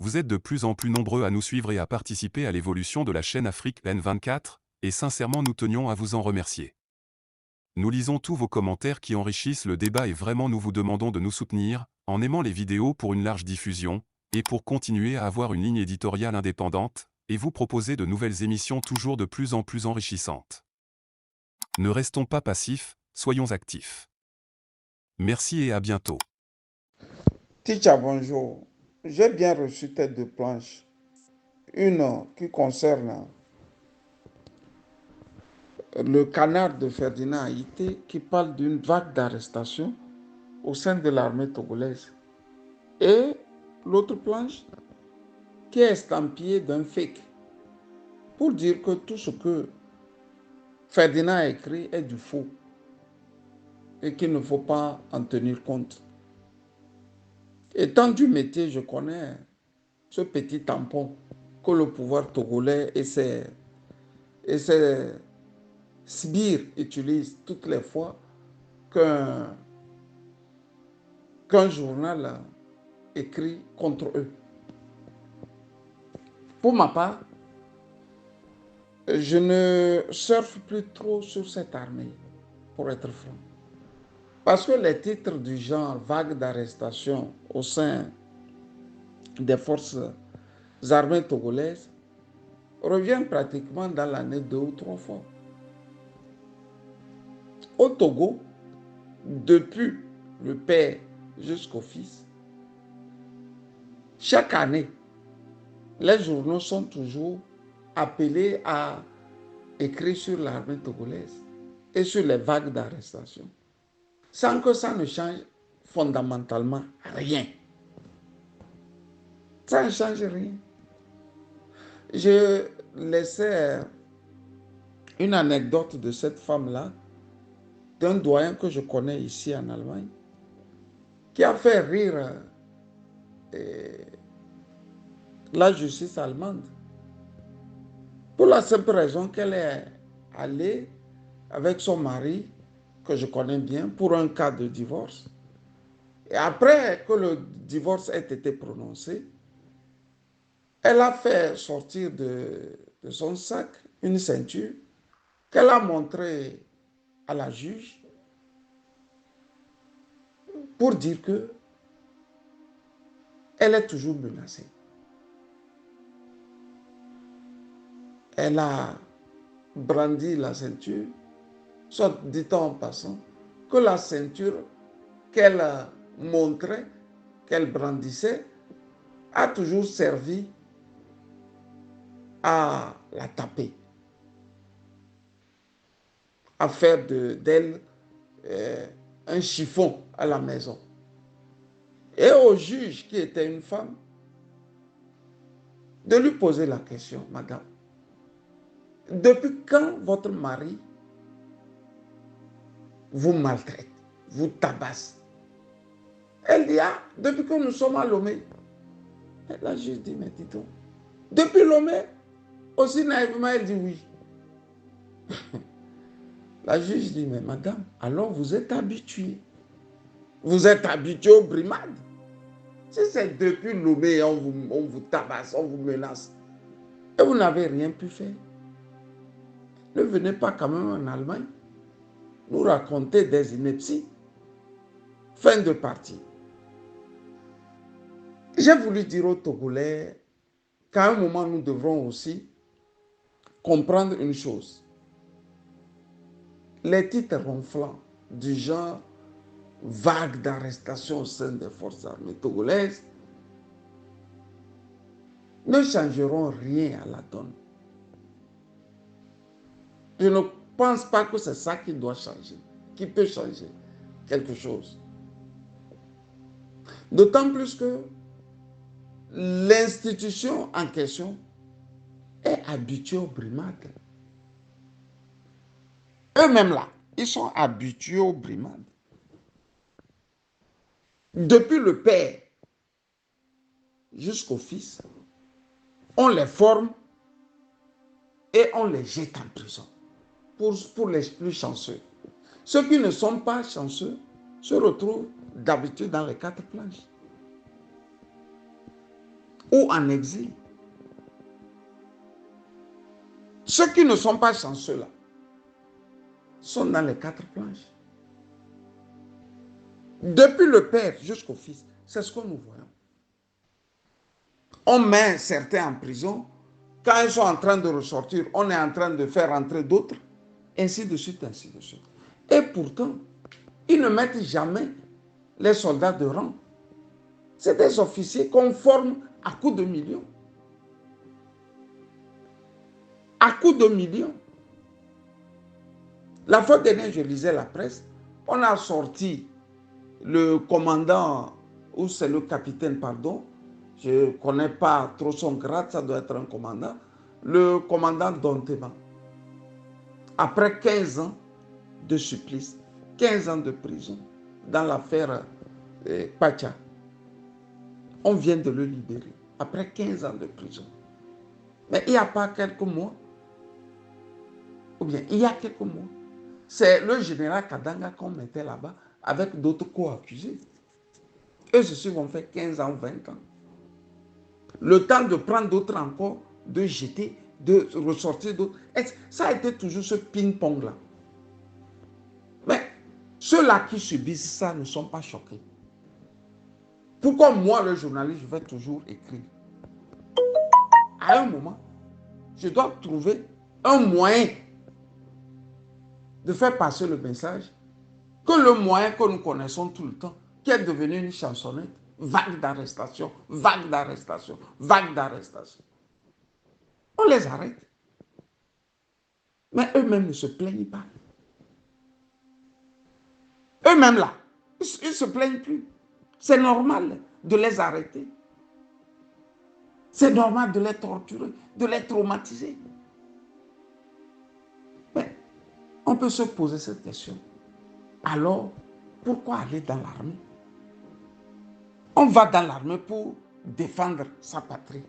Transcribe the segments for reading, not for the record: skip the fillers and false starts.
Vous êtes de plus en plus nombreux à nous suivre et à participer à l'évolution de la chaîne Afrique N24, et sincèrement nous tenions à vous en remercier. Nous lisons tous vos commentaires qui enrichissent le débat et vraiment nous vous demandons de nous soutenir, en aimant les vidéos pour une large diffusion, et pour continuer à avoir une ligne éditoriale indépendante, et vous proposer de nouvelles émissions toujours de plus en plus enrichissantes. Ne restons pas passifs, soyons actifs. Merci et à bientôt. Teacher, bonjour. J'ai bien reçu tes deux planches. Une qui concerne le canard de Ferdinand Haïté, qui parle d'une vague d'arrestations au sein de l'armée togolaise. Et l'autre planche qui est estampillée d'un fake, pour dire que tout ce que Ferdinand a écrit est du faux et qu'il ne faut pas en tenir compte. Étant du métier, je connais ce petit tampon que le pouvoir togolais et ses sbires utilisent toutes les fois qu'un journal écrit contre eux. Pour ma part, je ne surfe plus trop sur cette armée, pour être franc. Parce que les titres du genre vague d'arrestation au sein des forces armées togolaises reviennent pratiquement dans l'année 2 ou 3 fois. Au Togo, depuis le père jusqu'au fils, chaque année, les journaux sont toujours appelés à écrire sur l'armée togolaise et sur les vagues d'arrestation, sans que ça ne change fondamentalement rien. Ça ne change rien. Je laissais une anecdote de cette femme-là, d'un doyen que je connais ici en Allemagne, qui a fait rire la justice allemande. Pour la simple raison qu'elle est allée avec son mari, que je connais bien, pour un cas de divorce. Et après que le divorce ait été prononcé, elle a fait sortir de son sac une ceinture qu'elle a montrée à la juge pour dire que elle est toujours menacée. Elle a brandi la ceinture, soit dit-on en passant, que la ceinture qu'elle montrait, qu'elle brandissait, a toujours servi à la taper, à faire d'elle un chiffon à la maison. Et au juge, qui était une femme, de lui poser la question: madame, depuis quand votre mari vous maltraite, vous tabasse? Elle dit: ah, depuis que nous sommes à Lomé. Et la juge dit: mais dis donc, depuis Lomé? Aussi naïvement, elle dit oui. La juge dit: mais madame, alors vous êtes habituée. Vous êtes habituée aux brimades. Si c'est depuis Lomé, on vous tabasse, on vous menace, et vous n'avez rien pu faire, ne venez pas quand même en Allemagne nous raconter des inepties. Fin de partie. J'ai voulu dire aux Togolais qu'à un moment, nous devrons aussi comprendre une chose. Les titres ronflants du genre vague d'arrestation au sein des forces armées togolaises ne changeront rien à la donne. Je ne pense pas que c'est ça qui doit changer, qui peut changer quelque chose. D'autant plus que l'institution en question est habituée aux brimades. Eux-mêmes là, ils sont habitués aux brimades. Depuis le père jusqu'au fils, on les forme et on les jette en prison pour les plus chanceux. Ceux qui ne sont pas chanceux se retrouvent d'habitude dans les 4 planches. ou en exil. Ceux qui ne sont pas chanceux là sont dans les 4 planches. Depuis le Père jusqu'au Fils, c'est ce que nous voyons. On met certains en prison. Quand ils sont en train de ressortir, on est en train de faire entrer d'autres. Ainsi de suite, ainsi de suite. Et pourtant, ils ne mettent jamais les soldats de rang. C'est des officiers qu'on forme à coups de millions. À coups de millions. La fois dernière, je lisais la presse. On a sorti le commandant, ou c'est le capitaine, pardon. Je ne connais pas trop son grade, ça doit être un commandant. Le commandant Donteba. Après 15 ans de supplice, 15 ans de prison, dans l'affaire Pacha, on vient de le libérer. Après 15 ans de prison. Mais il n'y a pas quelques mois, ou bien il y a quelques mois, c'est le général Kadanga qu'on mettait là-bas avec d'autres co-accusés. Eux, ceux vont faire 15 ans, 20 ans. Le temps de prendre d'autres encore, de jeter, de ressortir d'autres. Ça a été toujours ce ping-pong-là. Mais ceux-là qui subissent ça ne sont pas choqués. Pourquoi moi, le journaliste, je vais toujours écrire? À un moment, je dois trouver un moyen de faire passer le message que le moyen que nous connaissons tout le temps, qui est devenu une chansonnette, vague d'arrestation, vague d'arrestation, vague d'arrestation. On les arrête. Mais eux-mêmes ne se plaignent pas. Eux-mêmes là, ils ne se plaignent plus. C'est normal de les arrêter. C'est normal de les torturer, de les traumatiser. Mais on peut se poser cette question. Alors, pourquoi aller dans l'armée? On va dans l'armée pour défendre sa patrie.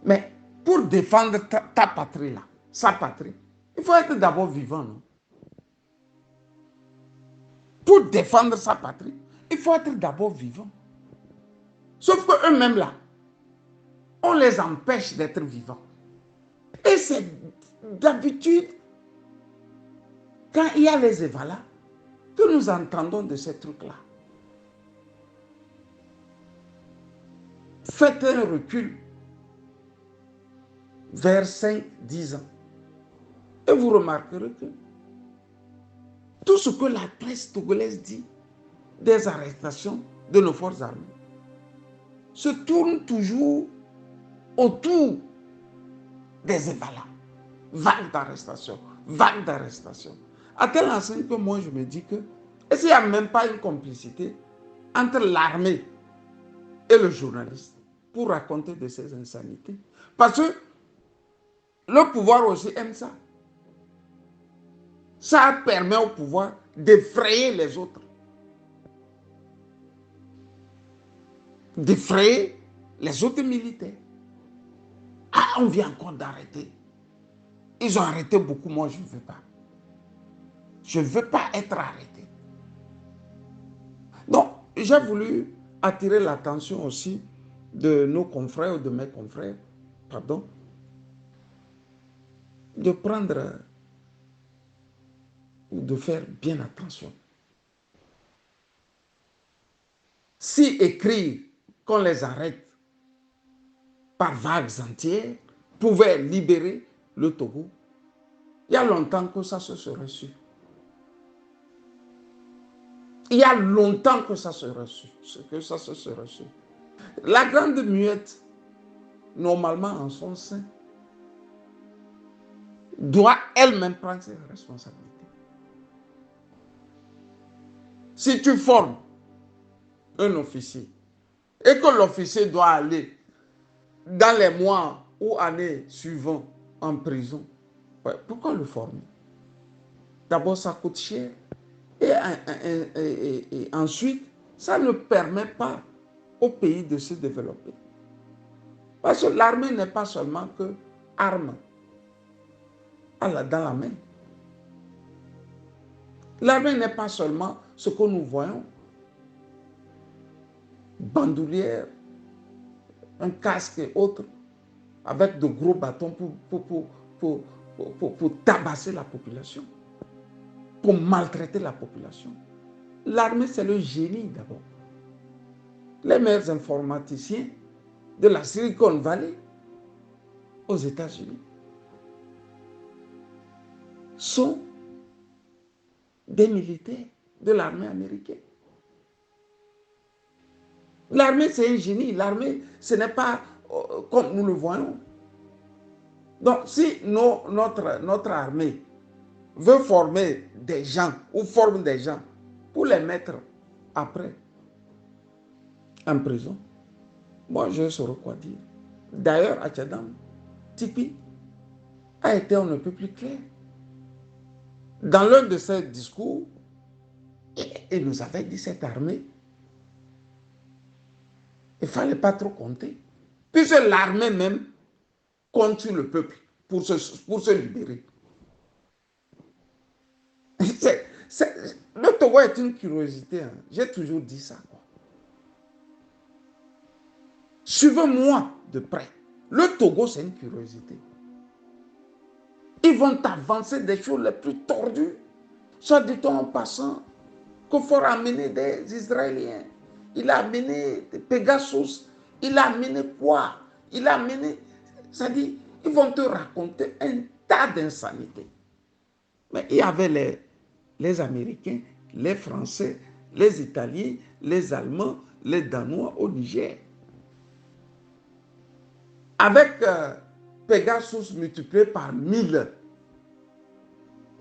Mais pour défendre ta patrie là, sa patrie, il faut être d'abord vivant, non? Pour défendre sa patrie, il faut être d'abord vivant. Sauf qu'eux-mêmes là, on les empêche d'être vivants. Et c'est d'habitude, quand il y a les évalas, que nous entendons de ces trucs-là. Faites un recul vers 5-10 ans. Et vous remarquerez que tout ce que la presse togolaise dit des arrestations de nos forces armées se tourne toujours autour des évalas. Vague d'arrestation, vague d'arrestation. À tel enseigne que moi je me dis que, est-ce qu'il n'y a même pas une complicité entre l'armée et le journaliste pour raconter de ces insanités? Parce que le pouvoir aussi aime ça. Ça permet au pouvoir d'effrayer les autres. D'effrayer les autres militaires. Ah, on vient encore d'arrêter. Ils ont arrêté beaucoup, moi je ne veux pas. Je ne veux pas être arrêté. Donc, j'ai voulu attirer l'attention aussi de nos confrères ou de mes confrères, pardon, de prendre ou de faire bien attention. Si écrire qu'on les arrête par vagues entières pouvait libérer le Togo, il y a longtemps que ça se serait su. Il y a longtemps que ça serait su, se serait su. La grande muette, normalement en son sein, doit elle-même prendre ses responsabilités. Si tu formes un officier et que l'officier doit aller dans les mois ou années suivants en prison, pourquoi le former? D'abord, ça coûte cher. Et ensuite, ça ne permet pas au pays de se développer. Parce que l'armée n'est pas seulement que armes dans la main. L'armée n'est pas seulement ce que nous voyons, bandoulière, un casque et autres, avec de gros bâtons pour tabasser la population, pour maltraiter la population. L'armée, c'est le génie d'abord. Les meilleurs informaticiens de la Silicon Valley aux États-Unis sont des militaires de l'armée américaine. L'armée, c'est un génie. L'armée, ce n'est pas comme nous le voyons. Donc, si notre armée veut former des gens ou forme des gens pour les mettre après en prison, moi, je saurais quoi dire. D'ailleurs, Achadam, Tipi a été on ne peut plus clair. Dans l'un de ses discours, il nous avait dit cette armée, il ne fallait pas trop compter. Puisque l'armée même compte sur le peuple pour se libérer. Le Togo est une curiosité. Hein. J'ai toujours dit ça. Suivez-moi de près. Le Togo, c'est une curiosité. Ils vont avancer des choses les plus tordues. Soit dit-on en passant qu'il faut amener des Israéliens. Il a amené des Pegasus. Il a amené quoi? Il a amené... C'est-à-dire, ils vont te raconter un tas d'insanités. Mais il y avait les Américains, les Français, les Italiens, les Allemands, les Danois au Niger. Avec Pegasus multiplié par 1000.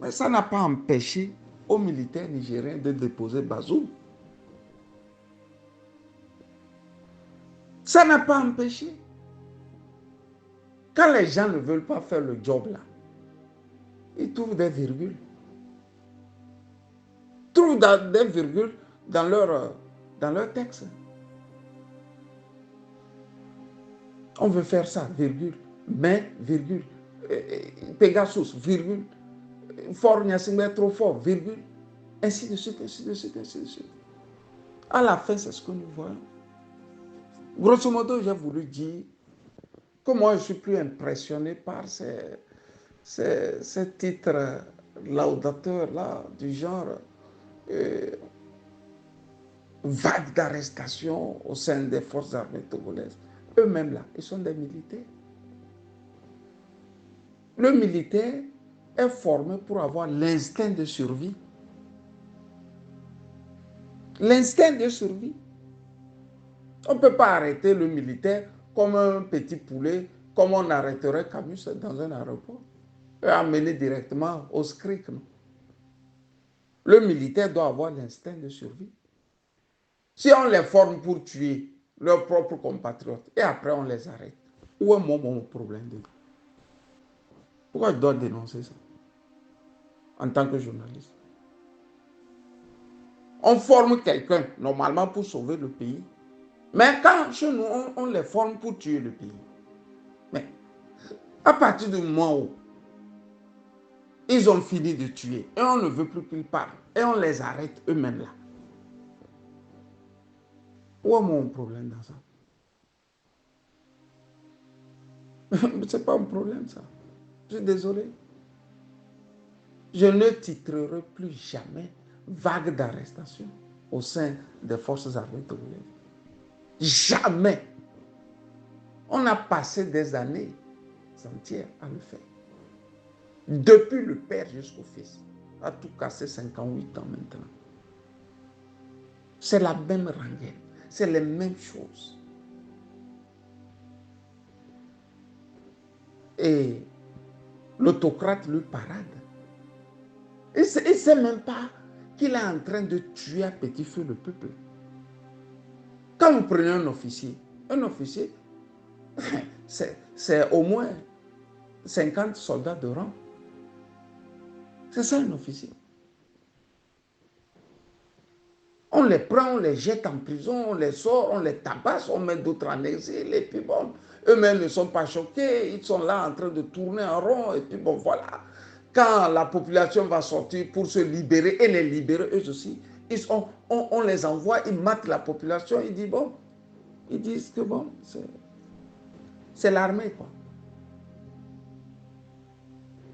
Mais ça n'a pas empêché aux militaires nigériens de déposer Bazoum. Ça n'a pas empêché. Quand les gens ne veulent pas faire le job là, ils trouvent des virgules. Ils trouvent des virgules dans leur texte. On veut faire ça, virgule, mais, virgule, Pegasus, virgule, Fort Gnassingbé trop fort, virgule, ainsi de suite, ainsi de suite, ainsi de suite. À la fin, c'est ce que nous voyons. Grosso modo, j'ai voulu dire que moi, je suis plus impressionné par ces titres laudateurs-là, du genre vague d'arrestation au sein des forces armées togolaises. Eux-mêmes, là, ils sont des militaires. Le militaire est formé pour avoir l'instinct de survie. L'instinct de survie. On ne peut pas arrêter le militaire comme un petit poulet, comme on arrêterait Camus dans un aéroport, et amener directement au SCRIC. Le militaire doit avoir l'instinct de survie. Si on les forme pour tuer leurs propres compatriotes et après on les arrête, où est mon problème de... Pourquoi je dois dénoncer ça en tant que journaliste? On forme quelqu'un normalement pour sauver le pays. Mais quand chez nous, on les forme pour tuer le pays. Mais à partir du moment où ils ont fini de tuer et on ne veut plus qu'ils parlent et on les arrête eux-mêmes là. Où est mon problème dans ça? C'est pas un problème ça. Je suis désolé. Je ne titrerai plus jamais vague d'arrestation au sein des forces armées togolaises. Jamais. On a passé des années entières à le faire. Depuis le père jusqu'au fils. A tout cassé 58 ans maintenant. C'est la même rengaine. C'est les mêmes choses. Et l'autocrate lui parade. Il ne sait même pas qu'il est en train de tuer à petit feu le peuple. Quand vous prenez un officier, c'est au moins 50 soldats de rang. C'est ça un officier. On les prend, on les jette en prison, on les sort, on les tabasse, on met d'autres en exil, et puis bon, eux-mêmes ne sont pas choqués, ils sont là en train de tourner en rond, et puis bon, voilà. Quand la population va sortir pour se libérer et les libérer eux aussi, on les envoie, ils matent la population, ils disent bon, ils disent que bon, C'est l'armée, quoi.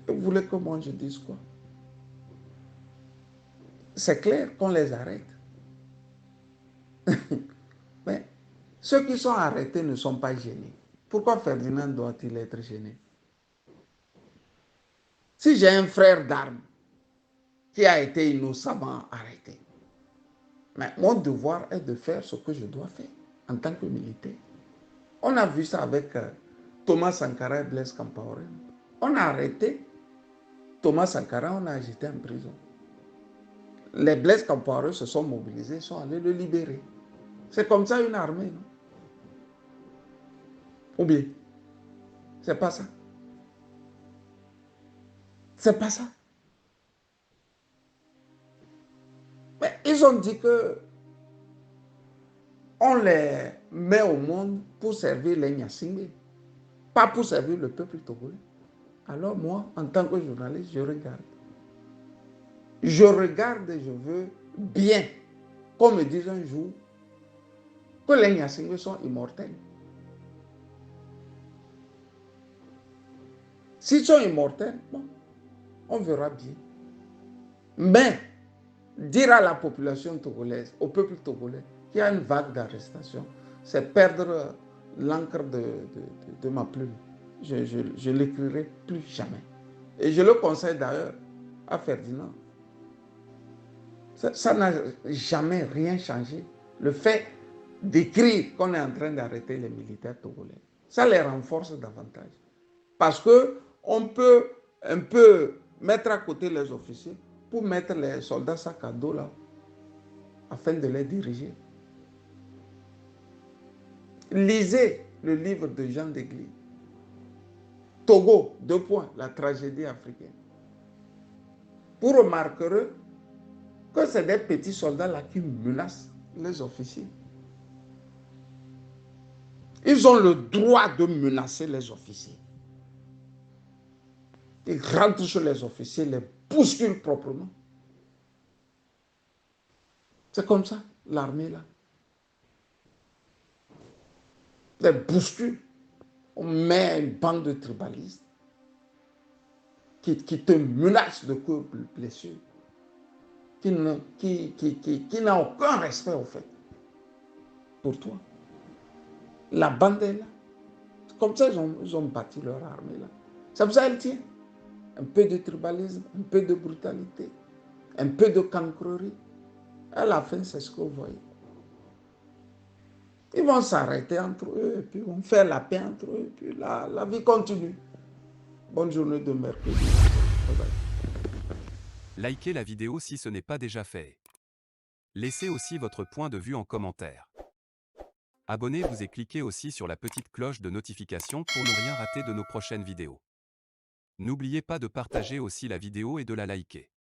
Vous voulez que moi je dise quoi? C'est clair qu'on les arrête. Mais ceux qui sont arrêtés ne sont pas gênés. Pourquoi Ferdinand doit-il être gêné? Si j'ai un frère d'armes qui a été innocemment arrêté, mais mon devoir est de faire ce que je dois faire en tant que militaire. On a vu ça avec Thomas Sankara et Blaise Compaoré. On a arrêté Thomas Sankara, on a jeté en prison. Les Blaise Compaoré se sont mobilisés, sont allés le libérer. C'est comme ça une armée, non? Ou bien, c'est pas ça. C'est pas ça. Mais ils ont dit que on les met au monde pour servir les Nyasingbe, pas pour servir le peuple togolais. Alors moi, en tant que journaliste, je regarde. Je regarde et je veux bien qu'on me dise un jour que les Nyasingbe sont immortels. S'ils sont immortels, bon, on verra bien. Mais dire à la population togolaise, au peuple togolais, qu'il y a une vague d'arrestation, c'est perdre l'encre de ma plume. Je ne l'écrirai plus jamais. Et je le conseille d'ailleurs à Ferdinand. Ça n'a jamais rien changé. Le fait d'écrire qu'on est en train d'arrêter les militaires togolais, ça les renforce davantage. Parce qu'on peut un peu mettre à côté les officiers pour mettre les soldats sac à dos là, afin de les diriger. Lisez le livre de Jean Desglis. Togo, 2 points, la tragédie africaine. Vous remarquerez que c'est des petits soldats là qui menacent les officiers. Ils ont le droit de menacer les officiers. Ils rentrent sur les officiers, les bousculent proprement. C'est comme ça, l'armée là. Les bouscules. On met une bande de tribalistes qui te menacent de coups de blessure, qui n'a aucun respect au fait pour toi. La bande est là. Comme ça, ils ont bâti leur armée là. C'est pour ça qu'elle tient. Un peu de tribalisme, un peu de brutalité, un peu de cancrerie. À la fin, c'est ce que vous voyez. Ils vont s'arrêter entre eux, et puis vont faire la paix entre eux, et puis la vie continue. Bonne journée de mercredi. Bye bye. Likez la vidéo si ce n'est pas déjà fait. Laissez aussi votre point de vue en commentaire. Abonnez-vous et cliquez aussi sur la petite cloche de notification pour ne rien rater de nos prochaines vidéos. N'oubliez pas de partager aussi la vidéo et de la liker.